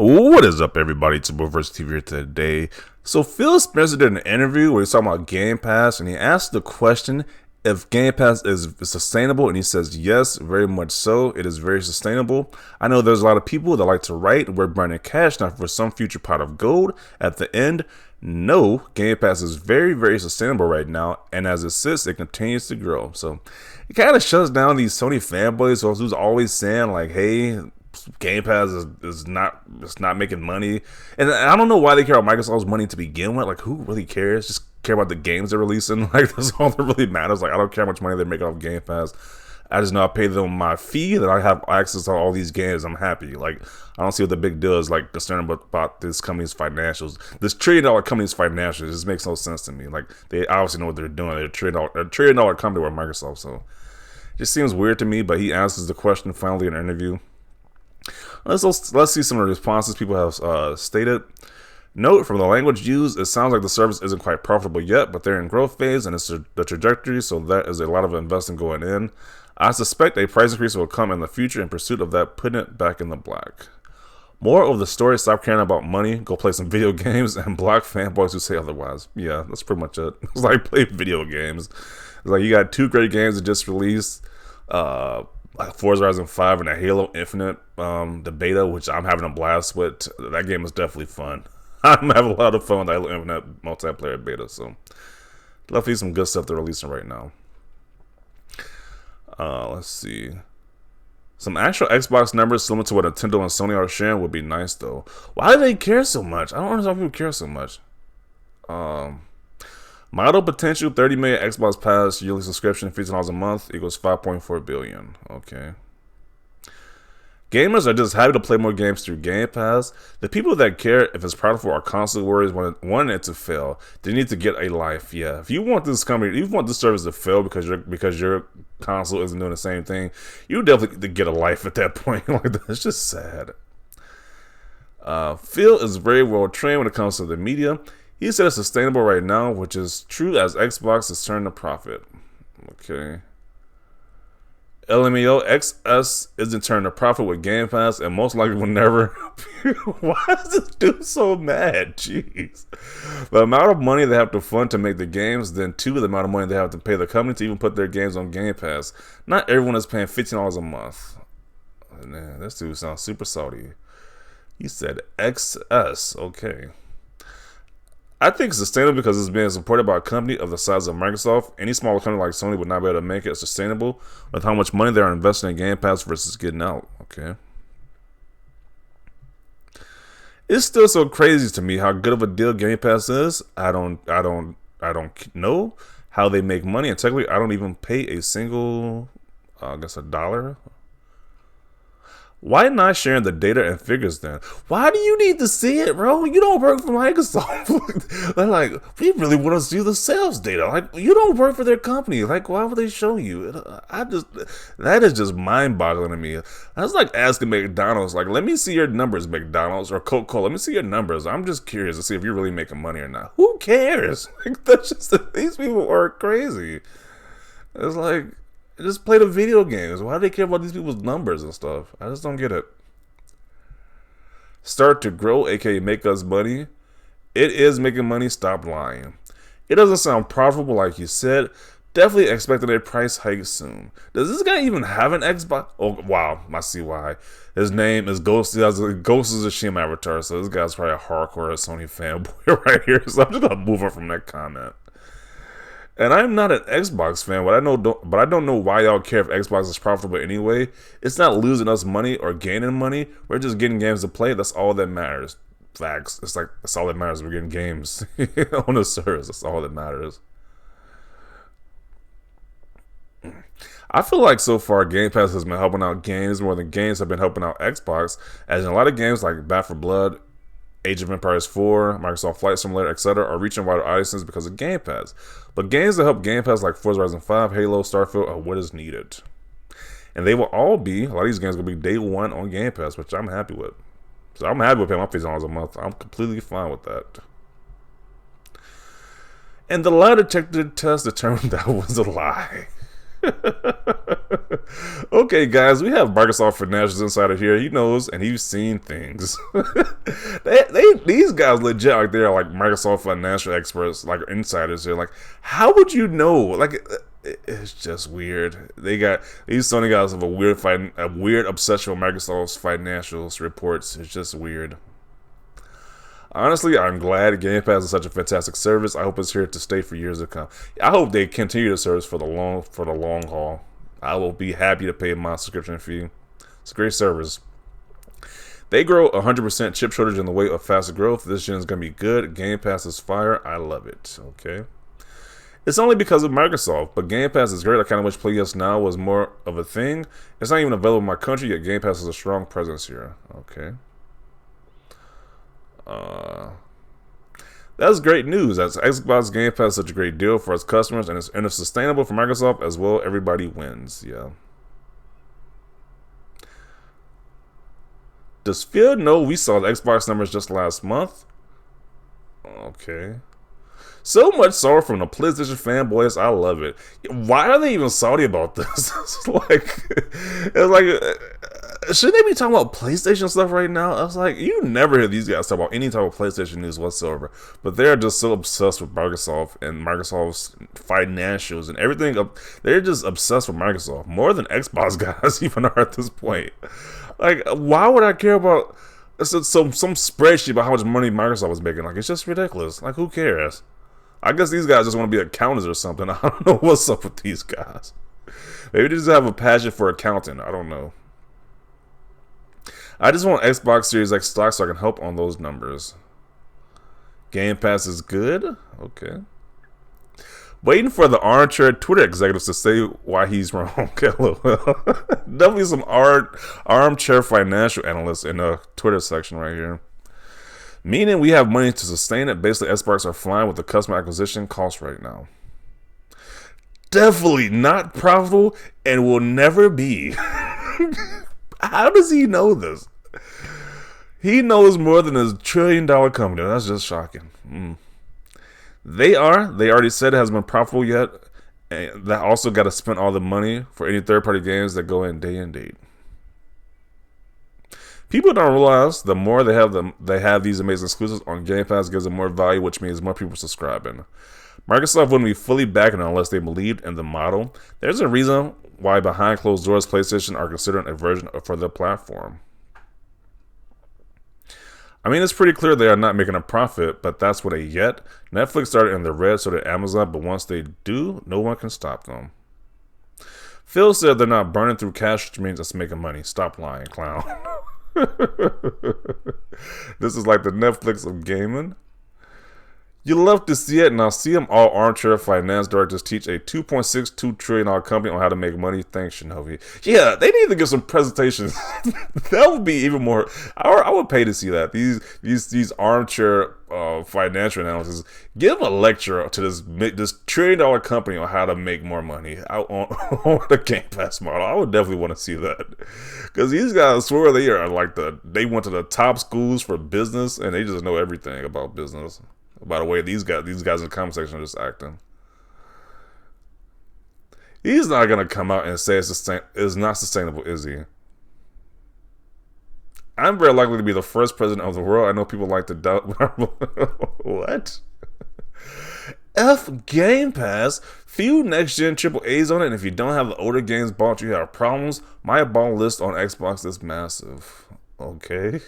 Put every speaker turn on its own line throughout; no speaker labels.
What is up, everybody? It's Reverse TV here today. So Phil Spencer did an interview where he's talking about Game Pass, and he asked the question if Game Pass is sustainable, and he says yes, very much so. It is very sustainable. I know there's a lot of people that like to write, we're burning cash now for some future pot of gold. At the end, no, Game Pass is very, very sustainable right now, and as it sits, it continues to grow. So it kind of shuts down these Sony fanboys who's always saying like, hey, Game Pass is not, it's not making money, and I don't know why they care about Microsoft's money to begin with. Like, who really cares? Just care about the games they're releasing. Like, that's all that really matters. Like, I don't care how much money they're making off Game Pass. I just know I pay them my fee, that I have access to all these games. I'm happy. Like, I don't see what the big deal is. Like, concerned about this company's financials, this $1 trillion company's financials. It just makes no sense to me. Like, they obviously know what they're doing. They're $1 trillion company with Microsoft, so it just seems weird to me. But he answers the question finally in an interview. Let's see some of the responses people have stated. Note, from the language used, it sounds like the service isn't quite profitable yet, but they're in growth phase and it's the trajectory, so that is a lot of investing going in. I suspect a price increase will come in the future in pursuit of that, putting it back in the black. More of the story, stop caring about money, go play some video games, and block fanboys who say otherwise. Yeah, that's pretty much it. It's like, play video games. It's like, you got two great games that just released. Like Forza Horizon 5 and a Halo Infinite, the beta, which I'm having a blast with. That game is definitely fun. I'm having a lot of fun with the Halo Infinite multiplayer beta, so definitely some good stuff they're releasing right now. Let's see. Some actual Xbox numbers similar to what Nintendo and Sony are sharing would be nice, though. Why do they care so much? I don't understand why people care so much. Model potential, 30 million Xbox Pass yearly subscription, $15 a month equals 5.4 billion. Okay. Gamers are just happy to play more games through Game Pass. The people that care if it's profitable are constantly worried wanting it to fail. They need to get a life. Yeah. If you want this company, if you want this service to fail because your console isn't doing the same thing, you definitely need to get a life at that point. Like, that's just sad. Phil is very well trained when it comes to the media. He said it's sustainable right now, which is true as Xbox is turning a profit. Okay. LMAO, XS isn't turning a profit with Game Pass and most likely will never. Why is this dude so mad? Jeez. The amount of money they have to fund to make the games, then two, the amount of money they have to pay the company to even put their games on Game Pass. Not everyone is paying $15 a month. Man, this dude sounds super salty. He said XS. Okay. I think it's sustainable because it's being supported by a company of the size of Microsoft. Any smaller company like Sony would not be able to make it sustainable with how much money they're investing in Game Pass versus getting out. Okay. It's still so crazy to me how good of a deal Game Pass is. I don't know how they make money. And technically, I don't even pay a single, I guess, $1. Why not sharing the data and figures then? Why do you need to see it, bro? You don't work for Microsoft. They're like, we really want to see the sales data. Like, you don't work for their company. Like, why would they show you? That is just mind-boggling to me. That's like asking McDonald's, like, let me see your numbers, McDonald's, or Coca-Cola. Let me see your numbers. I'm just curious to see if you're really making money or not. Who cares? Like, that's just, these people are crazy. It's like, just play the video games. Why do they care about these people's numbers and stuff? I just don't get it. Start to grow, aka make us money. It is making money. Stop lying. It doesn't sound profitable like you said. Definitely expecting a price hike soon. Does this guy even have an Xbox? Oh, wow. I see why. His name is Ghost. He has a Ghost is a Shim avatar, so this guy's probably a hardcore Sony fanboy right here. So I'm just going to move on from that comment. And I'm not an Xbox fan, but I don't know why y'all care if Xbox is profitable anyway. It's not losing us money or gaining money. We're just getting games to play. That's all that matters. Facts. It's like, that's all that matters. We're getting games on the service. That's all that matters. I feel like so far Game Pass has been helping out games more than games have been helping out Xbox. As in a lot of games like Back 4 Blood, Age of Empires 4, Microsoft Flight Simulator, etc. are reaching wider audiences because of Game Pass. But games that help Game Pass like Forza Horizon 5, Halo, Starfield are what is needed. And they will all be, a lot of these games will be day one on Game Pass, which I'm happy with. So I'm happy with paying my $15 a month. I'm completely fine with that. And the lie detector test determined that was a lie. Okay, guys, we have Microsoft financials inside of here. He knows, and he's seen things. These guys legit, like they're like Microsoft financial experts, like insiders. They're like, how would you know? Like, it's just weird. These Sony guys have a weird obsession with Microsoft's financials reports. It's just weird. Honestly, I'm glad Game Pass is such a fantastic service. I hope it's here to stay for years to come. I hope they continue the service for the long haul. I will be happy to pay my subscription fee. It's a great service. They grow 100% chip shortage in the way of faster growth. This gen is going to be good. Game Pass is fire. I love it. Okay. It's only because of Microsoft, but Game Pass is great. I kind of wish PS Now was more of a thing. It's not even available in my country, yet Game Pass has a strong presence here. Okay. That's great news. That's Xbox Game Pass is such a great deal for its customers, and it's sustainable for Microsoft as well. Everybody wins. Yeah. Does Phil know we saw the Xbox numbers just last month? Okay. So much sorrow from the PlayStation fanboys. I love it. Why are they even salty about this? It's like, shouldn't they be talking about PlayStation stuff right now? I was like, you never hear these guys talk about any type of PlayStation news whatsoever. But they're just so obsessed with Microsoft and Microsoft's financials and everything. They're just obsessed with Microsoft more than Xbox guys even are at this point. Like, why would I care about some spreadsheet about how much money Microsoft was making? Like, it's just ridiculous. Like, who cares? I guess these guys just want to be accountants or something. I don't know what's up with these guys. Maybe they just have a passion for accounting. I don't know. I just want Xbox Series X stock so I can help on those numbers. Game Pass is good? Okay. Waiting for the armchair Twitter executives to say why he's wrong. Definitely some armchair financial analysts in the Twitter section right here. Meaning we have money to sustain it. Basically, Xbox are flying with the customer acquisition cost right now. Definitely not profitable and will never be. How does he know this? He knows more than his $1 trillion company. That's just shocking. They already said it hasn't been profitable yet. And that also got to spend all the money for any third-party games that go in day and date. People don't realize the more they have these amazing exclusives on Game Pass gives them more value, which means more people subscribing. Microsoft wouldn't be fully backing it unless they believed in the model. There's a reason why behind closed doors PlayStation are considering a version for the platform. I mean, it's pretty clear they are not making a profit, but that's what they get. Netflix started in the red, so did Amazon, but once they do, no one can stop them. Phil said they're not burning through cash, which means it's making money. Stop lying, clown. This is like the Netflix of gaming. You love to see it. Now see them all armchair finance directors teach a $2.62 trillion company on how to make money. Thanks, Shinobi. Yeah, they need to give some presentations. That would be even more. I would pay to see that. These armchair financial analysts give a lecture to this $1 trillion company on how to make more money on the Game Pass model. I would definitely want to see that, because these guys swear they went to the top schools for business and they just know everything about business. By the way, these guys in the comment section are just acting. He's not gonna come out and say it's not sustainable, is he? I'm very likely to be the first president of the world. I know people like to doubt. What? F Game Pass. Few next gen AAAs on it, and if you don't have the older games bought, you have problems. My ball list on Xbox is massive. Okay.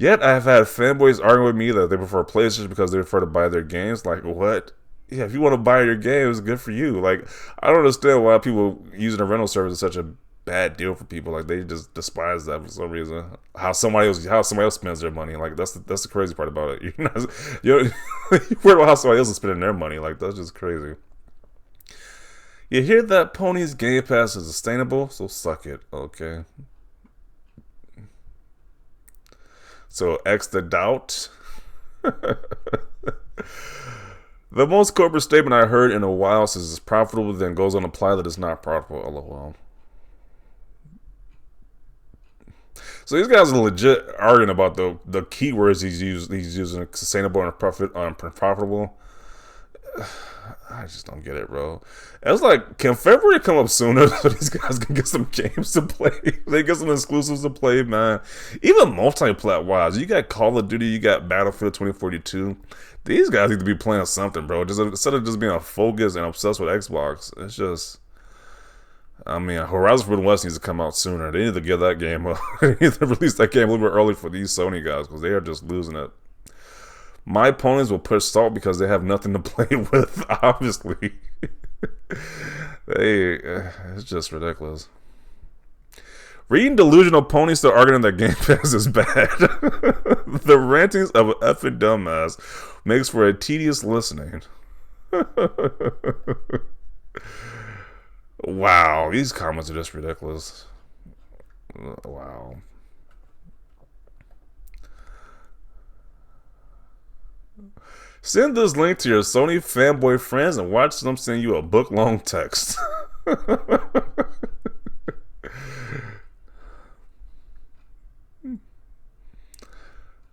Yet I have had fanboys arguing with me that they prefer PlayStation because they prefer to buy their games. Like, what? Yeah, if you want to buy your games, good for you. Like, I don't understand why people using a rental service is such a bad deal for people. Like, they just despise that for some reason. How somebody else spends their money. Like, that's the crazy part about it. You're worried about how somebody else is spending their money. Like, that's just crazy. You hear that, ponies? Game Pass is sustainable, so suck it. Okay. So X the doubt. The most corporate statement I heard in a while says it's profitable, then goes on to imply that it's not profitable. LOL. So these guys are legit arguing about the keywords he's using: sustainable and profitable. I just don't get it, bro. It's like, can February come up sooner so these guys can get some games to play? They get some exclusives to play, man. Even multiplayer wise, you got Call of Duty, you got Battlefield 2042. These guys need to be playing something, bro. Just instead of just being focused and obsessed with Xbox, it's just. I mean, Horizon Forbidden West needs to come out sooner. They need to get that game up. They need to release that game a little bit early for these Sony guys because they are just losing it. My opponents will push salt because they have nothing to play with, obviously. It's just ridiculous. Reading delusional ponies still arguing that Game Pass is bad. The rantings of an effing dumbass makes for a tedious listening. Wow, these comments are just ridiculous. Wow. Send this link to your Sony fanboy friends and watch them send you a book-long text.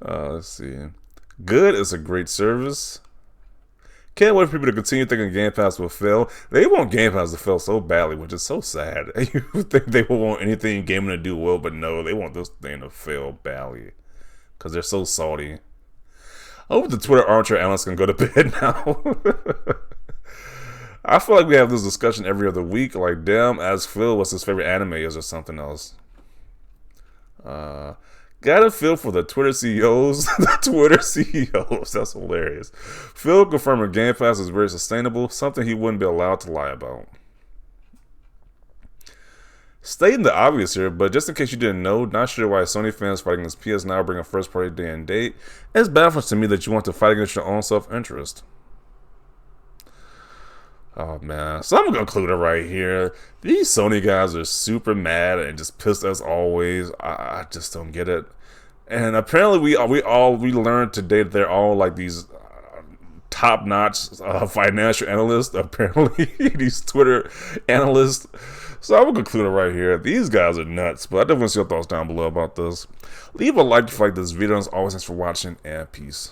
Let's see. Good is a great service. Can't wait for people to continue thinking Game Pass will fail. They want Game Pass to fail so badly, which is so sad. You think they will want anything in gaming to do well, but no, they want this thing to fail badly. Because they're so salty. I hope the Twitter armchair analyst can go to bed now. I feel like we have this discussion every other week. Like, damn, ask Phil what's his favorite anime is or something else. Got a feel for the Twitter CEOs. The Twitter CEOs. That's hilarious. Phil confirming Game Pass is very sustainable, something he wouldn't be allowed to lie about. Stating the obvious here, but just in case you didn't know, not sure why Sony fans fighting against PS Now bring a first party day and date. It's baffling to me that you want to fight against your own self-interest. Oh man, so I'm gonna conclude it right here. These Sony guys are super mad and just pissed as always. I just don't get it. And apparently we learned today that they're all like these top-notch financial analysts. Apparently these Twitter analysts. So I'm gonna conclude it right here. These guys are nuts, but I definitely want to see your thoughts down below about this. Leave a like if you like this video. As always, thanks for watching and peace.